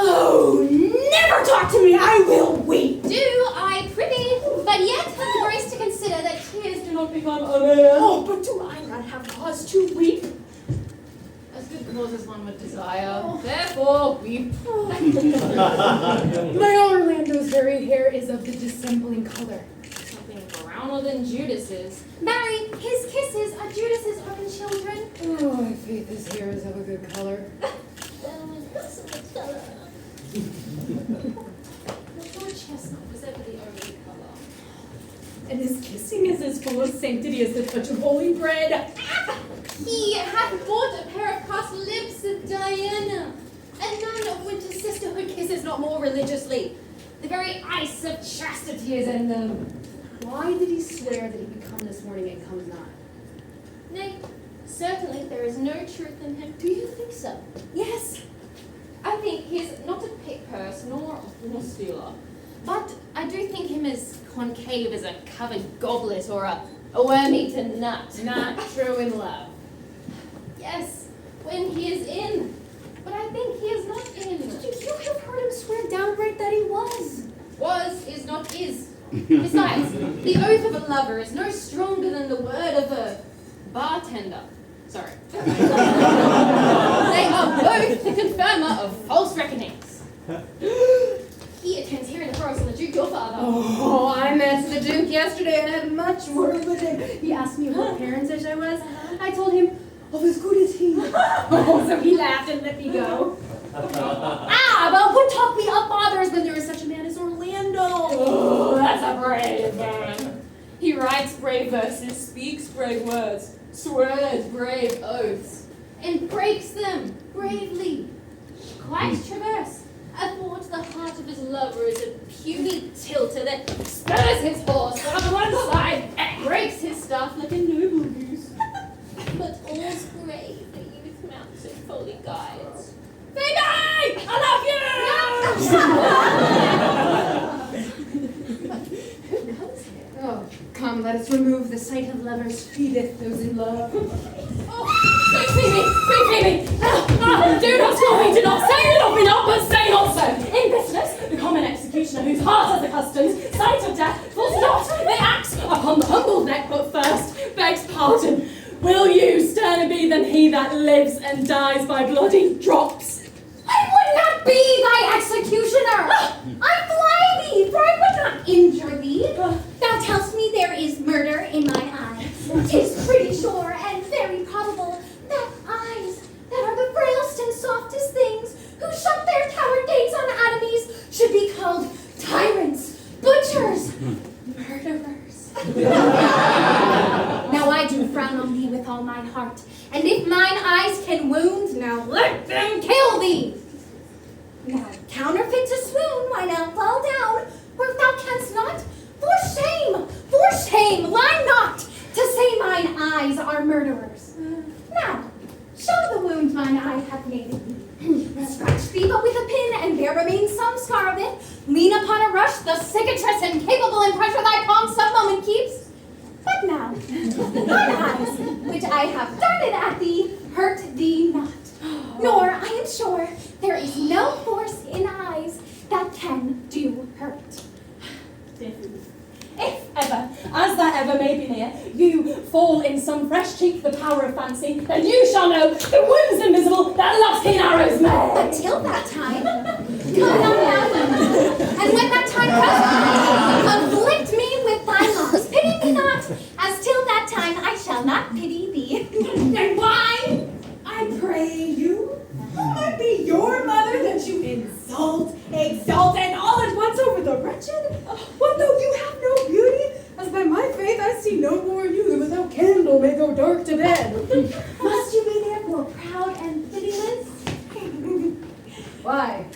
Oh, never talk to me! I will weep! Do I prithee, but yet have the grace to consider that tears do not become a man. Oh, but do I not have cause to weep? As good cause as one would desire, therefore weep. My Orlando's very hair is of the dissembling color. Something browner than Judas's. Marry, his kisses are Judas's own children. Oh, my faith, his hair is of a good color. The Lord Chestnut was ever the only colour. And his kissing is as full of sanctity as the touch of holy bread. He hath bought a pair of cast lips of Diana, and none of winter's sisterhood kisses not more religiously. The very ice of chastity is in them. Why did he swear that he would come this morning and comes not? Nay, certainly there is no truth in him. Do you think so? Yes. I think he is not a pick purse nor a stealer, but I do think him as concave as a covered goblet or a worm-eaten nut. Not true in love. Yes, when he is in, but I think he is not in. You have heard him swear downright that he was. Was is not is. Besides, the oath of a lover is no stronger than the word of a bartender. Sorry. They are both the confirmer of false reckonings. He attends here in the forest on the Duke, your father. Oh, I met the Duke yesterday and had much word with him. He asked me what parentage I was. I told him, of as good as he. Oh, so he laughed and let me go. But who talk me up, fathers, when there is such a man as Orlando? Oh, that's a brave man. He writes brave verses, speaks brave words, swears brave oaths, and breaks them bravely. Quite traverse. Athwart the heart of his lover is a puny tilter that spurs his horse on one side and breaks his staff like a noble goose. But all's brave that youth mounts and folly guides. Phoebe! I love you! Oh, come, let us remove the sight of lovers feedeth those in love. Sweet Phoebe! Do not scold me, do not say it of me not, but say not so. In business, the common executioner whose heart has the customs, sight of death, falls not the axe upon the humbled neck, but first begs pardon. Will you sterner be than he that lives and dies by bloody drops? I would not be thy executioner. I fly thee, for I would not injure thee. Thou tellst me there is murder in mine eyes. 'Tis pretty sure and very probable that eyes that are the frailest and softest things, who shut their tower gates on enemies, should be called tyrants, butchers, murderers. Now I do frown on thee with all mine heart, and if mine eyes can wound, now let them kill thee. Now counterfeit to swoon, why now fall down, or if thou canst not, for shame, lie not, to say mine eyes are murderers. Now, show the wound mine eye hath made in thee. Scratch thee but with a pin, and there remains some scar of it. Lean upon a rush, the cicatrice and capable in pressure thy palm some moment keeps. But now, mine eyes, which I have darted at thee, hurt thee not. Nor, I am sure, there is no force in eyes that can do hurt. If ever, as that ever may be near, you fall in some fresh cheek the power of fancy, then you shall know the wounds invisible that love's keen arrows make. Until that time, come now, and when that time comes, afflict me with thy loss. Pity me not, as till that time I shall not pity thee. And why? I pray you. Who might be your mother that you exalt, and all at once over the wretched? What though you have no beauty? As by my faith I see no more in you than without candle may go dark to bed. Must you be therefore proud and pitiless? Why?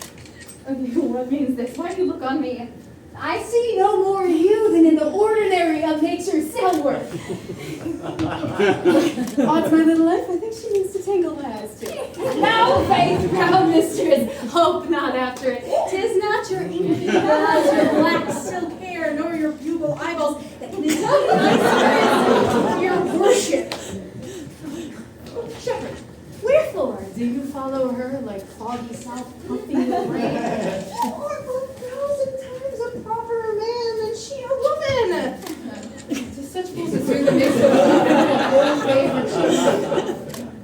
What means this? Why do you look on me? I see no more in you than in the ordinary of nature's cell work. Odds my little life, I think she means to tangle my eyes too. Now, faith, proud mistress, hope not after it. 'Tis not your inky brows, your black silk hair, nor your bugle eyeballs that can instill my spirit your worship. Shepherd, wherefore do you follow follow her like foggy south puffing the rain. You are 1,000 times a properer man than she a woman. To such fools as you, the mix of old favorite.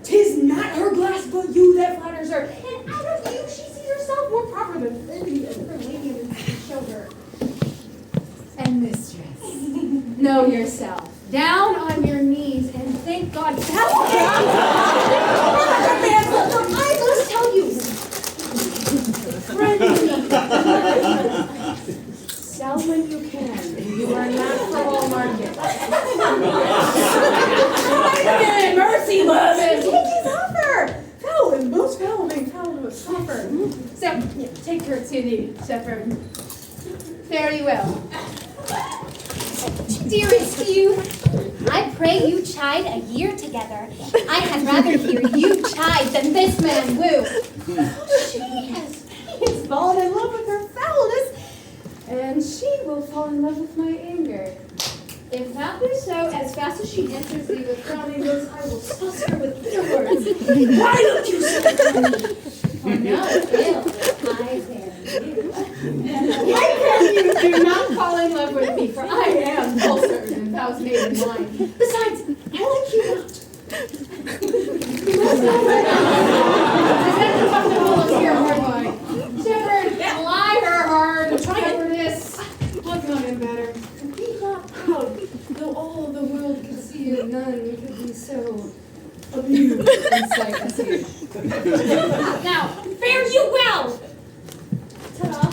'Tis not her glass, but you that flatters her. And out of you, she sees herself more proper than any of her lady and show her. And mistress, know yourself. Down on your knees and thank God. I must tell you. Sell when you can. You are not for all market. Mercy, love, and take his offer. Foul and most foul being foul to a suffer. So, take her to the shepherd. Fare you well. Dearest you, I pray you chide a year together. I had rather hear you chide than this man woo. He's fallen in love with her foulness. And she will fall in love with my anger. If that be so, as fast as she answers thee with frowning looks, I will suss her with bitter words. Why don't you say that? For no ill I bear you. Why can you Do not fall in love with me, for I am falser than thou's made in mine. Besides, I like you not. Is that the fuck that all is here, hard boy? Shepherd, lie her hard. Shepherdess, look on him better. And be not proud, though all the world could see you, none could be so amused in sight as you. Now, fare you well! Ta-da!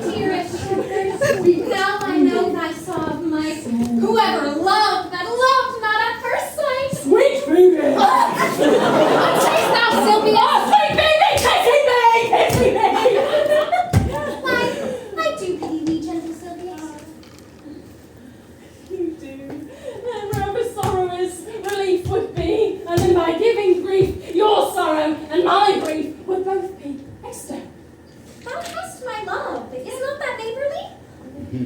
Dearest shepherd, now I know thy saw of might. Whoever loved that loved not at first sight. Sweet Phoebe! Chase thou, Sylvia! Sweet Phoebe! Kissing me! Kissing me! I do pity thee, gentle Sylvia. You do. And wherever sorrow is, relief would be. And then by giving grief, your sorrow and my grief would both be external. Thou hast my love. Is not that neighborly? I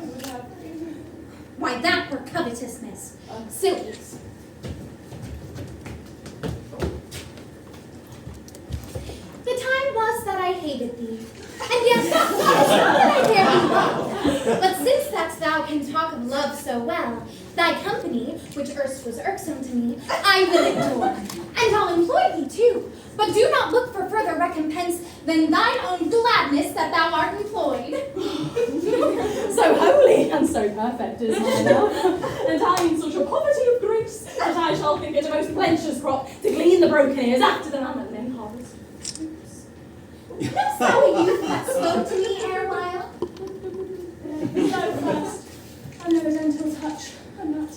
would have you. Why, that were covetousness. Sylvia's. The time was that I hated thee, and yet that was not that I dare thee love. But since that thou can talk of love so well, thy company, which erst was irksome to me, I will endure, and I'll employ thee too. But do not look for further recompense than thine own gladness that thou art employed. So holy and so perfect is my love, and I in such a poverty of grace that I shall think it a most plenteous crop to glean the broken ears after the manner men harvest. Knowst thou a youth that spoke to me erewhile? No first, I know his gentle touch, and not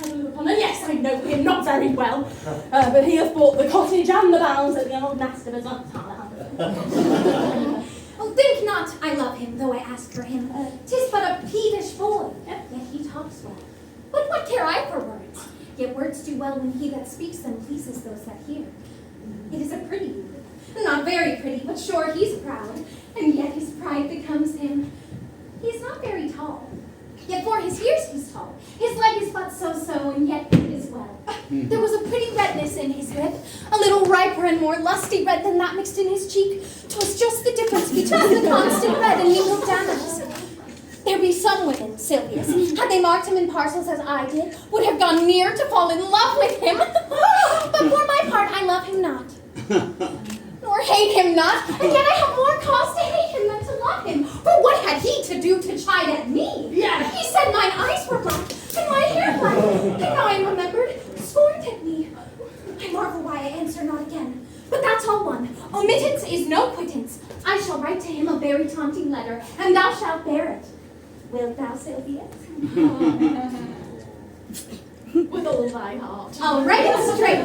had a look upon. And yes, I know him not very well, but he hath bought the cottage and the bounds at the old nest of his aunt. Oh, think not I love him, though I ask for him. 'Tis but a peevish boy, yet he talks well. But what care I for words? Yet words do well when he that speaks them pleases those that hear. It is a pretty youth. Not very pretty, but sure he's proud, and yet his pride becomes him. He is not very tall, yet for his years he's tall. His leg is but so-so, and yet it is well. There was a pretty redness in his lip, a little riper and more lusty red than that mixed in his cheek. 'Twas just the difference between the constant red and mingled damask. There be some women, Sylvius, had they marked him in parcels as I did, would have gone near to fall in love with him. But for my part, I love him not. Nor hate him not, and yet I have more cause to hate him than to love him. For what had he to do to chide at me? Yeah. He said mine eyes were black, and my hair black, and now I remembered, scorned at me. I marvel why I answer not again. But that's all one. Omittance is no quittance. I shall write to him a very taunting letter, and thou shalt bear it. Wilt thou, Sylvia? With all thy heart. I'll write it straight.